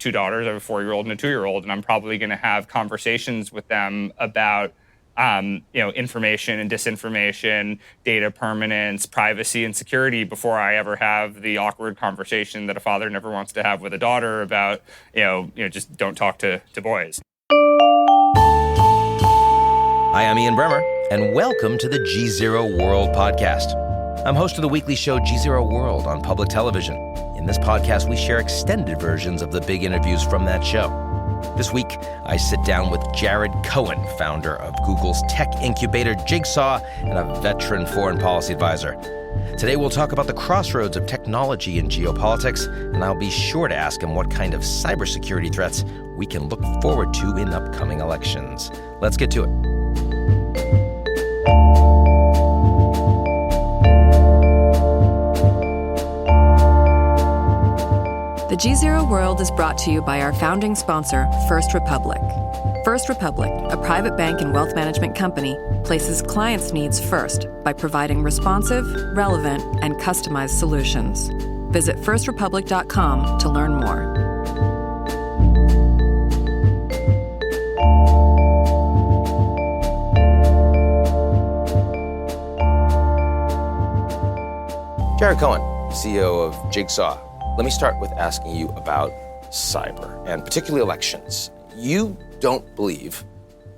two daughters. I have a 4-year-old and a 2-year-old, and I'm probably going to have conversations with them about information and disinformation, data permanence, privacy and security before I ever have the awkward conversation that a father never wants to have with a daughter about, just don't talk to boys. Hi, I'm Ian Bremmer, and welcome to the GZERO World Podcast. I'm host of the weekly show GZERO World on public television. In this podcast, we share extended versions of the big interviews from that show. This week, I sit down with Jared Cohen, founder of Google's tech incubator Jigsaw and a veteran foreign policy advisor. Today, we'll talk about the crossroads of technology and geopolitics, and I'll be sure to ask him what kind of cybersecurity threats we can look forward to in upcoming elections. Let's get to it. The GZERO World is brought to you by our founding sponsor, First Republic. First Republic, a private bank and wealth management company, places clients' needs first by providing responsive, relevant, and customized solutions. Visit firstrepublic.com to learn more. Jared Cohen, CEO of Jigsaw. Let me start with asking you about cyber, and particularly elections. You don't believe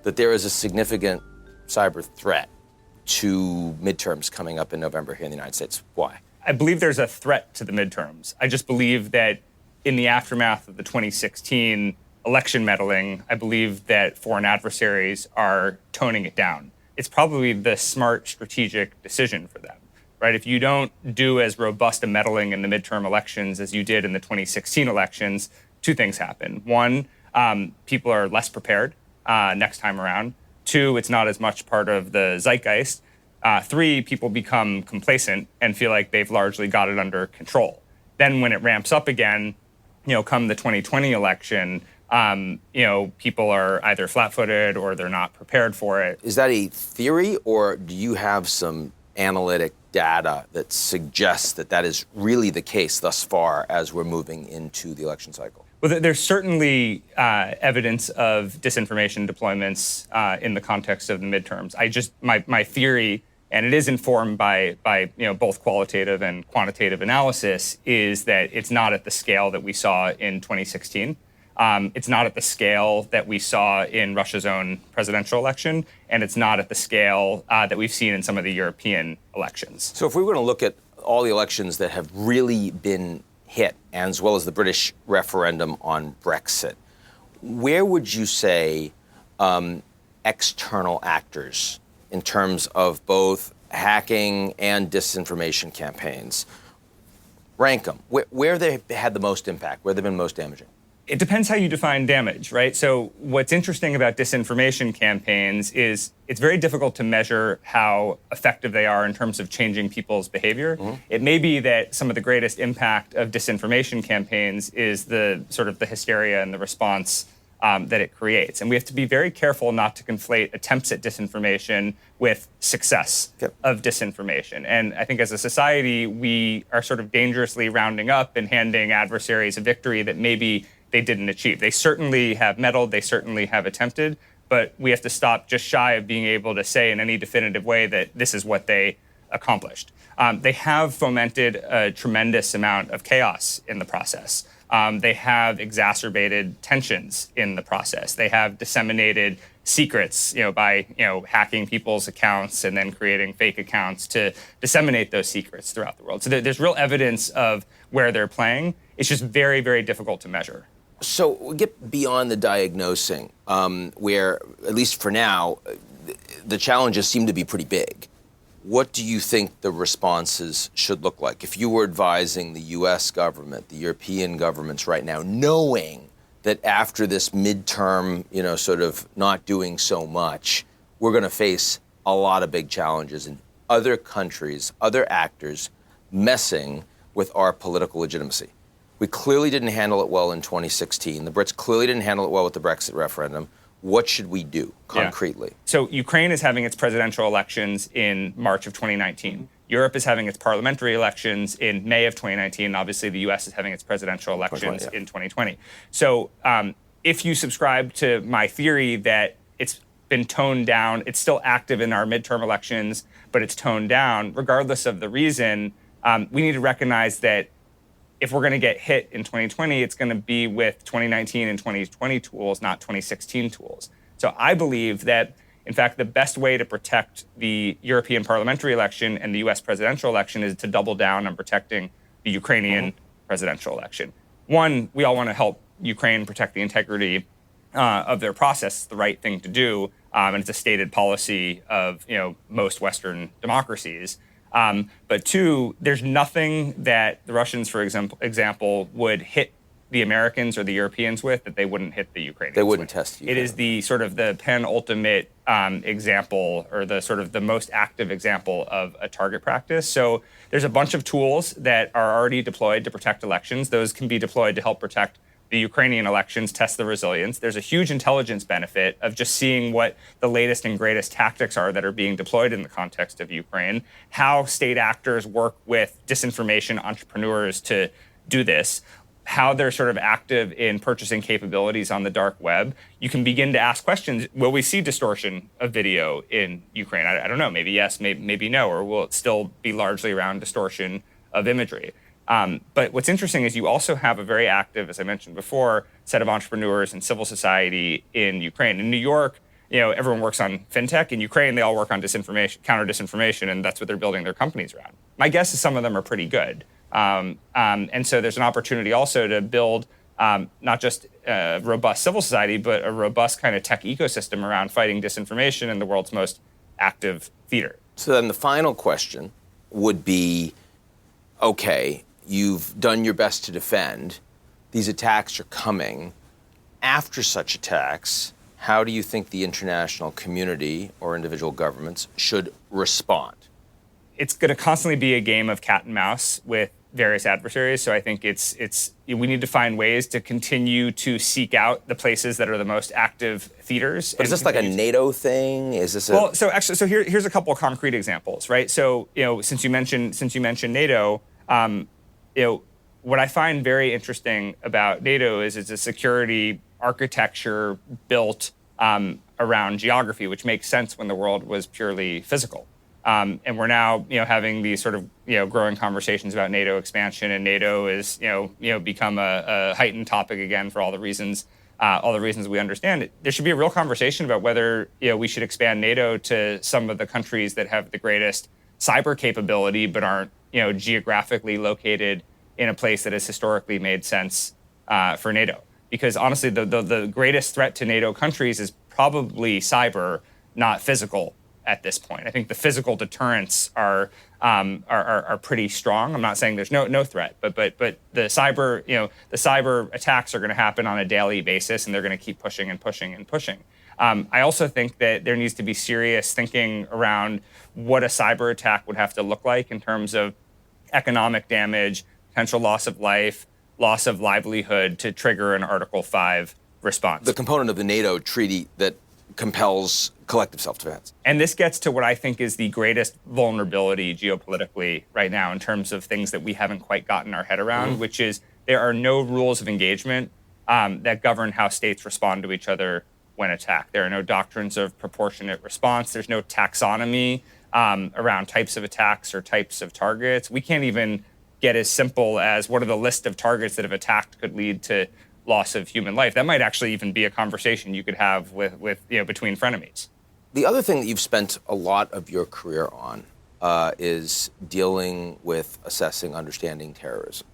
that there is a significant cyber threat to midterms coming up in November here in the United States. Why? I believe there's a threat to the midterms. I just believe that in the aftermath of the 2016 election meddling, I believe that foreign adversaries are toning it down. It's probably the smart strategic decision for them. Right? If you don't do as robust a meddling in the midterm elections as you did in the 2016 elections, two things happen. One, people are less prepared next time around. Two, it's not as much part of the zeitgeist. Three, people become complacent and feel like they've largely got it under control. Then when it ramps up again, come the 2020 election, people are either flat-footed or they're not prepared for it. Is that a theory, or do you have some analytic data that suggests that that is really the case thus far as we're moving into the election cycle? Well, there's certainly evidence of disinformation deployments in the context of the midterms. My theory, and it is informed by both qualitative and quantitative analysis, is that it's not at the scale that we saw in 2016. It's not at the scale that we saw in Russia's own presidential election, and it's not at the scale that we've seen in some of the European elections. So if we were to look at all the elections that have really been hit, as well as the British referendum on Brexit, where would you say external actors, in terms of both hacking and disinformation campaigns, rank them? Where they had the most impact, where they've been most damaging? It depends how you define damage, right? So what's interesting about disinformation campaigns is it's very difficult to measure how effective they are in terms of changing people's behavior. Mm-hmm. It may be that some of the greatest impact of disinformation campaigns is the sort of the hysteria and the response that it creates. And we have to be very careful not to conflate attempts at disinformation with success of disinformation. And I think as a society, we are sort of dangerously rounding up and handing adversaries a victory that maybe they didn't achieve. They certainly have meddled, they certainly have attempted, but we have to stop just shy of being able to say in any definitive way that this is what they accomplished. They have fomented a tremendous amount of chaos in the process. They have exacerbated tensions in the process. They have disseminated secrets, by hacking people's accounts and then creating fake accounts to disseminate those secrets throughout the world. So there's real evidence of where they're playing. It's just very, very difficult to measure. So we get beyond the diagnosing, where, at least for now, the challenges seem to be pretty big. What do you think the responses should look like? If you were advising the U.S. government, the European governments right now, knowing that after this midterm, sort of not doing so much, we're going to face a lot of big challenges in other countries, other actors messing with our political legitimacy. We clearly didn't handle it well in 2016. The Brits clearly didn't handle it well with the Brexit referendum. What should we do concretely? So Ukraine is having its presidential elections in March of 2019. Europe is having its parliamentary elections in May of 2019. Obviously, the US is having its presidential elections in 2020. So if you subscribe to my theory that it's been toned down, it's still active in our midterm elections, but it's toned down, regardless of the reason, we need to recognize that if we're going to get hit in 2020, it's going to be with 2019 and 2020 tools, not 2016 tools. So I believe that, in fact, the best way to protect the European parliamentary election and the US presidential election is to double down on protecting the Ukrainian presidential election. One, we all want to help Ukraine protect the integrity of their process. It's the right thing to do, and it's a stated policy of most Western democracies. But two, there's nothing that the Russians, for example, would hit the Americans or the Europeans with that they wouldn't hit the Ukrainians. They wouldn't test you. It is the sort of the penultimate example, or the sort of the most active example of a target practice. So there's a bunch of tools that are already deployed to protect elections. Those can be deployed to help protect the Ukrainian elections, test the resilience. There's a huge intelligence benefit of just seeing what the latest and greatest tactics are that are being deployed in the context of Ukraine, how state actors work with disinformation entrepreneurs to do this, how they're sort of active in purchasing capabilities on the dark web. You can begin to ask questions. Will we see distortion of video in Ukraine? I don't know. Maybe yes, maybe no. Or will it still be largely around distortion of imagery? But what's interesting is you also have a very active, as I mentioned before, set of entrepreneurs and civil society in Ukraine. In New York, everyone works on fintech. In Ukraine, they all work on disinformation, counter disinformation, and that's what they're building their companies around. My guess is some of them are pretty good. And so there's an opportunity also to build not just a robust civil society, but a robust kind of tech ecosystem around fighting disinformation in the world's most active theater. So then the final question would be, okay, you've done your best to defend. These attacks are coming. After such attacks, how do you think the international community or individual governments should respond? It's going to constantly be a game of cat and mouse with various adversaries. So I think we need to find ways to continue to seek out the places that are the most active theaters. But is this like a NATO thing? Is this here's a couple of concrete examples, right? So since you mentioned NATO, what I find very interesting about NATO is it's a security architecture built around geography, which makes sense when the world was purely physical. And we're now, having these sort of, growing conversations about NATO expansion, and NATO is, become a heightened topic again for all the reasons we understand it. There should be a real conversation about whether, we should expand NATO to some of the countries that have the greatest cyber capability, but aren't, geographically located in a place that has historically made sense for NATO. Because honestly, the greatest threat to NATO countries is probably cyber, not physical. At this point, I think the physical deterrents are pretty strong. I'm not saying there's no threat, but the cyber attacks are going to happen on a daily basis, and they're going to keep pushing and pushing and pushing. I also think that there needs to be serious thinking around what a cyber attack would have to look like in terms of economic damage, potential loss of life, loss of livelihood to trigger an Article 5 response. The component of the NATO treaty that compels collective self-defense. And this gets to what I think is the greatest vulnerability geopolitically right now in terms of things that we haven't quite gotten our head around, which is there are no rules of engagement that govern how states respond to each other when attacked. There are no doctrines of proportionate response. There's no taxonomy around types of attacks or types of targets. We can't even get as simple as what are the list of targets that if attacked could lead to loss of human life. That might actually even be a conversation you could have with between frenemies. The other thing that you've spent a lot of your career on is dealing with assessing, understanding terrorism.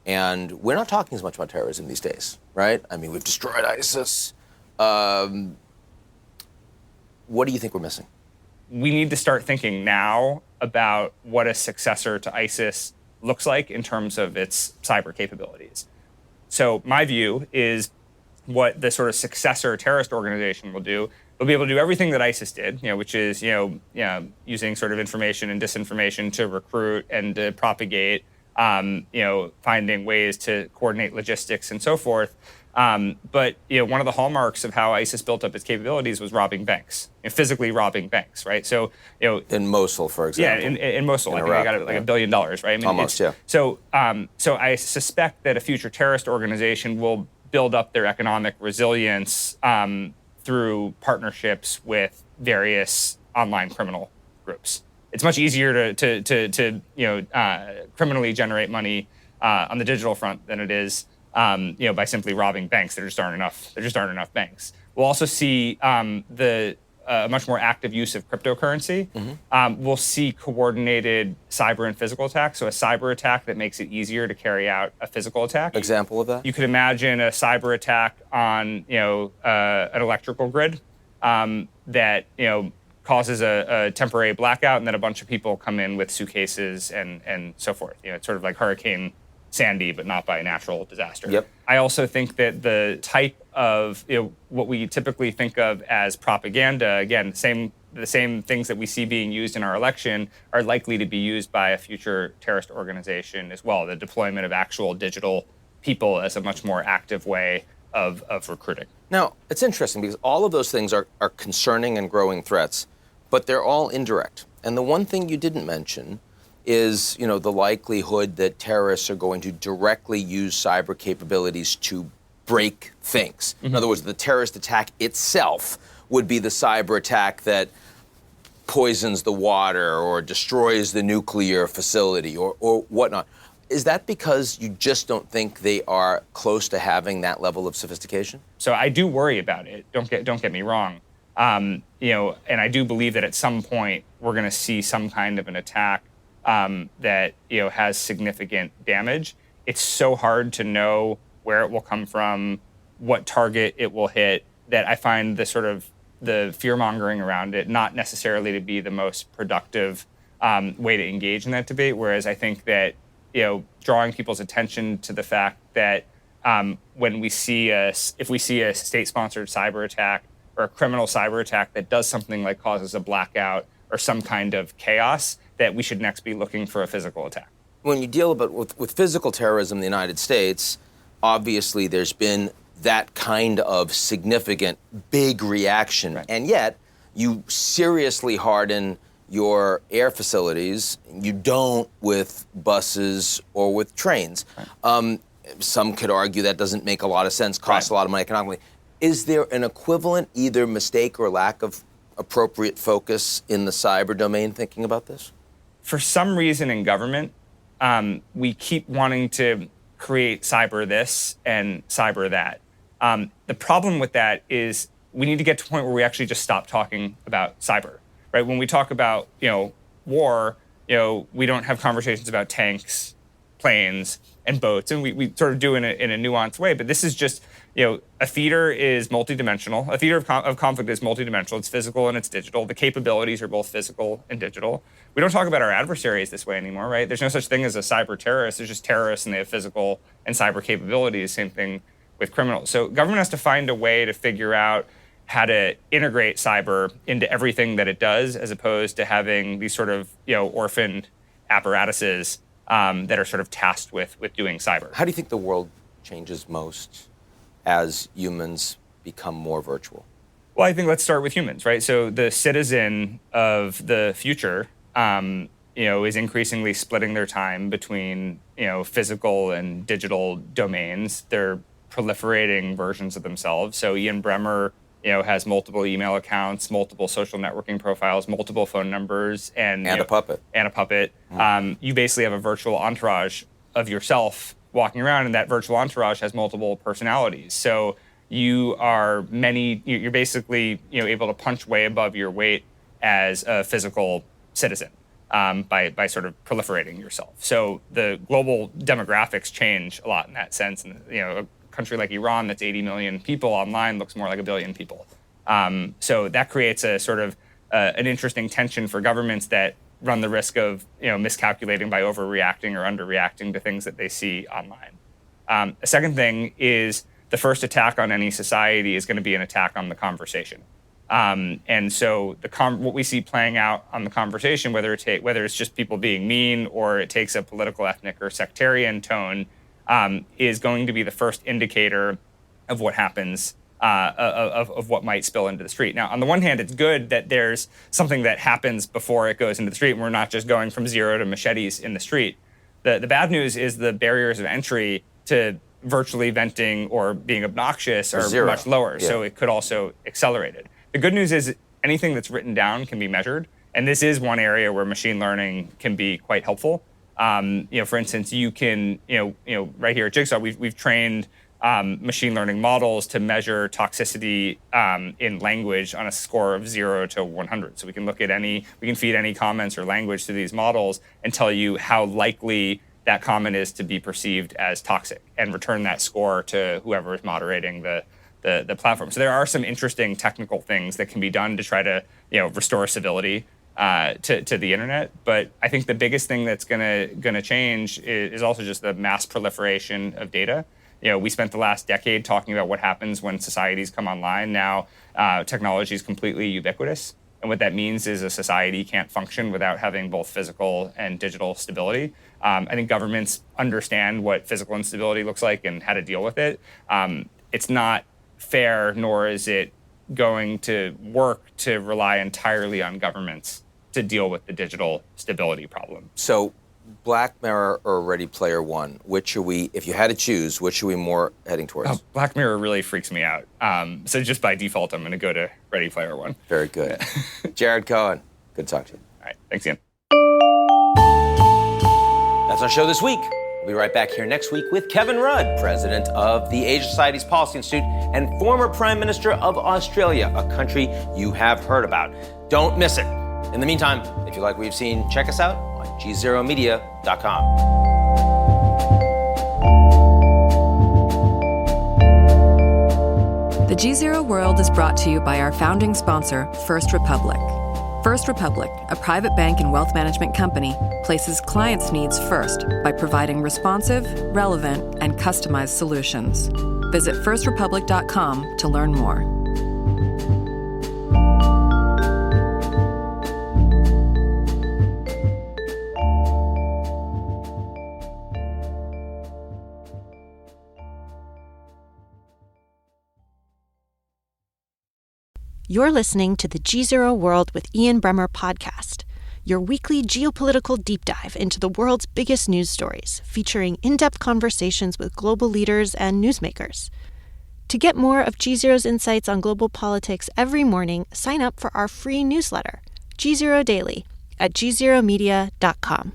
And we're not talking as much about terrorism these days, right? I mean, we've destroyed ISIS. What do you think we're missing? We need to start thinking now about what a successor to ISIS looks like in terms of its cyber capabilities. So my view is what the sort of successor terrorist organization will do. They'll be able to do everything that ISIS did, which is, using sort of information and disinformation to recruit and to propagate, finding ways to coordinate logistics and so forth. But one of the hallmarks of how ISIS built up its capabilities was robbing banks, physically robbing banks, right? So in Mosul, for example. Yeah, in Mosul, I think Iraq, they got like $1 billion, right? I mean, almost, yeah. So I suspect that a future terrorist organization will build up their economic resilience through partnerships with various online criminal groups. It's much easier to criminally generate money on the digital front than it is by simply robbing banks. There just aren't enough banks. We'll also see a much more active use of cryptocurrency. We'll see coordinated cyber and physical attacks. So a cyber attack that makes it easier to carry out a physical attack. Example of that? You could imagine a cyber attack on an electrical grid that causes a temporary blackout, and then a bunch of people come in with suitcases and so forth. It's sort of like Hurricane Sandy, but not by natural disaster. Yep. I also think that the type of what we typically think of as propaganda, again, the same things that we see being used in our election are likely to be used by a future terrorist organization as well. The deployment of actual digital people as a much more active way of recruiting. Now, it's interesting because all of those things are concerning and growing threats, but they're all indirect. And the one thing you didn't mention is, the likelihood that terrorists are going to directly use cyber capabilities to break things. In other words, the terrorist attack itself would be the cyber attack that poisons the water or destroys the nuclear facility or whatnot. Is that because you just don't think they are close to having that level of sophistication? So I do worry about it. Don't get me wrong. And I do believe that at some point we're going to see some kind of an attack that has significant damage. It's so hard to know where it will come from, what target it will hit, that I find the fear-mongering around it not necessarily to be the most productive way to engage in that debate. Whereas I think that drawing people's attention to the fact that if we see a state-sponsored cyber attack or a criminal cyber attack that does something like causes a blackout or some kind of chaos, that we should next be looking for a physical attack. When you deal with physical terrorism in the United States, obviously there's been that kind of significant, big reaction. Right. And yet, you seriously harden your air facilities. You don't with buses or with trains. Right. Some could argue that doesn't make a lot of sense, costs a lot of money economically. Is there an equivalent, either mistake or lack of appropriate focus in the cyber domain thinking about this? For some reason in government, we keep wanting to create cyber this and cyber that. The problem with that is we need to get to a point where we actually just stop talking about cyber, right? When we talk about, war, we don't have conversations about tanks, planes, and boats, and we sort of do in a nuanced way. But this is just, a theater is multidimensional. A theater of conflict is multidimensional. It's physical and it's digital. The capabilities are both physical and digital. We don't talk about our adversaries this way anymore, right? There's no such thing as a cyber terrorist. There's just terrorists, and they have physical and cyber capabilities. Same thing with criminals. So government has to find a way to figure out how to integrate cyber into everything that it does, as opposed to having these sort of orphaned apparatuses that are sort of tasked with doing cyber. How do you think the world changes most as humans become more virtual? Well, I think let's start with humans, right? So the citizen of the future, is increasingly splitting their time between, physical and digital domains. They're proliferating versions of themselves. So Ian Bremmer, has multiple email accounts, multiple social networking profiles, multiple phone numbers, and a puppet. And a puppet. You basically have a virtual entourage of yourself walking around, and that virtual entourage has multiple personalities. So you're basically able to punch way above your weight as a physical citizen by sort of proliferating yourself. So the global demographics change a lot in that sense, and a country like Iran that's 80 million people online looks more like 1 billion people. So that creates a sort of an interesting tension for governments that run the risk of miscalculating by overreacting or underreacting to things that they see online. A second thing is the first attack on any society is going to be an attack on the conversation. And so what we see playing out on the conversation, whether it's just people being mean or it takes a political, ethnic, or sectarian tone, is going to be the first indicator of what happens, of what might spill into the street. Now, on the one hand, it's good that there's something that happens before it goes into the street, and we're not just going from zero to machetes in the street. The bad news is the barriers of entry to virtually venting or being obnoxious are much lower, so it could also accelerate it. The good news is anything that's written down can be measured, and this is one area where machine learning can be quite helpful. For instance, you can, right here at Jigsaw, we've trained machine learning models to measure toxicity in language on a score of 0 to 100. So we can we can feed any comments or language to these models and tell you how likely that comment is to be perceived as toxic, and return that score to whoever is moderating the platform. So there are some interesting technical things that can be done to try to restore civility to the internet. But I think the biggest thing that's gonna change is also just the mass proliferation of data. We spent the last decade talking about what happens when societies come online. Now technology is completely ubiquitous. And what that means is a society can't function without having both physical and digital stability. I think governments understand what physical instability looks like and how to deal with it. It's not fair, nor is it going to work to rely entirely on governments to deal with the digital stability problem. So Black Mirror or Ready Player One, which are we, if you had to choose, which are we more heading towards? Oh, Black Mirror really freaks me out. So just by default, I'm going to go to Ready Player One. Very good. Jared Cohen, good to talk to you. All right, thanks, Ian. That's our show this week. We'll be right back here next week with Kevin Rudd, president of the Asia Society's Policy Institute and former Prime Minister of Australia, a country you have heard about. Don't miss it. In the meantime, if you like what you've seen, check us out on GZEROmedia.com. The GZERO World is brought to you by our founding sponsor, First Republic. First Republic, a private bank and wealth management company, places clients' needs first by providing responsive, relevant, and customized solutions. Visit firstrepublic.com to learn more. You're listening to the GZERO World with Ian Bremmer podcast, your weekly geopolitical deep dive into the world's biggest news stories, featuring in-depth conversations with global leaders and newsmakers. To get more of GZERO's insights on global politics every morning, sign up for our free newsletter, GZERO Daily, at GZEROmedia.com.